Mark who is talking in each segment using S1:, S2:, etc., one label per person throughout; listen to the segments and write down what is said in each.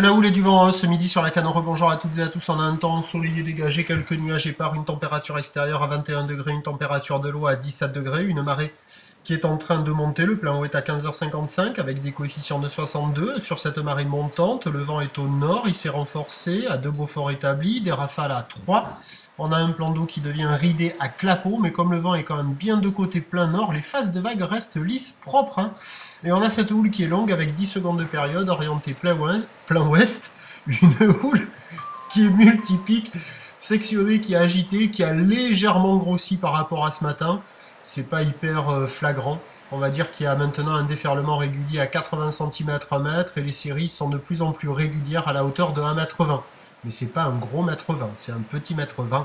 S1: la houle et du vent ce midi sur la Canore. Bonjour à toutes et à tous. On a un temps ensoleillé dégagé, quelques nuages épars, une température extérieure à 21 degrés, une température de l'eau à 17 degrés, une marée qui est en train de monter. Le plein eau est à 15h55 avec des coefficients de 62. Sur cette marée montante, le vent est au nord, il s'est renforcé à 2 Beaufort établis, des rafales à 3. On a un plan d'eau qui devient ridé à clapot, mais comme le vent est quand même bien de côté plein nord, les faces de vagues restent lisses, propres. Et on a cette houle qui est longue avec 10 secondes de période, orientée plein ouest, une houle qui est multipique, sectionnée, qui est agitée, qui a légèrement grossi par rapport à ce matin. C'est pas hyper flagrant. On va dire qu'il y a maintenant un déferlement régulier à 80 cm 1 mètre et les séries sont de plus en plus régulières à la hauteur de 1,20 m. Mais c'est pas un gros 1,20 m, c'est un petit 1,20 m.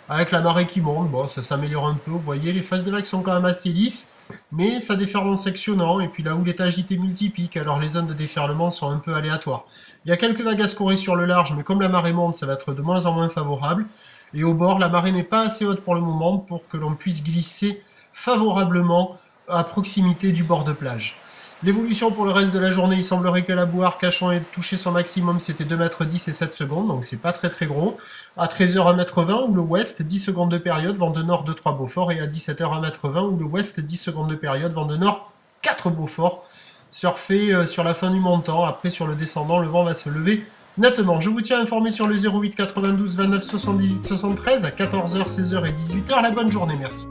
S1: Avec la marée qui monte, bon, ça s'améliore un peu. Vous voyez, les faces de vagues sont quand même assez lisses, mais ça déferle en sectionnant. Et puis la houle est agitée multipique, alors les zones de déferlement sont un peu aléatoires. Il y a quelques vagues à scorer sur le large, mais comme la marée monte, ça va être de moins en moins favorable. Et au bord, la marée n'est pas assez haute pour le moment pour que l'on puisse glisser favorablement à proximité du bord de plage. L'évolution pour le reste de la journée, il semblerait que la Bouhare Cachon ait touché son maximum, c'était 2,10 m et 7 secondes, donc c'est pas très gros. À 13h, 1,20 m, où le ouest, 10 secondes de période, vent de nord 2-3 Beaufort, et à 17h, 1,20 m, où le ouest, 10 secondes de période, vent de nord 4 Beaufort. Surfé sur la fin du montant, après sur le descendant, le vent va se lever nettement. Je vous tiens informé sur le 08 92 29 78 73 à 14h, 16h et 18h. La bonne journée, merci.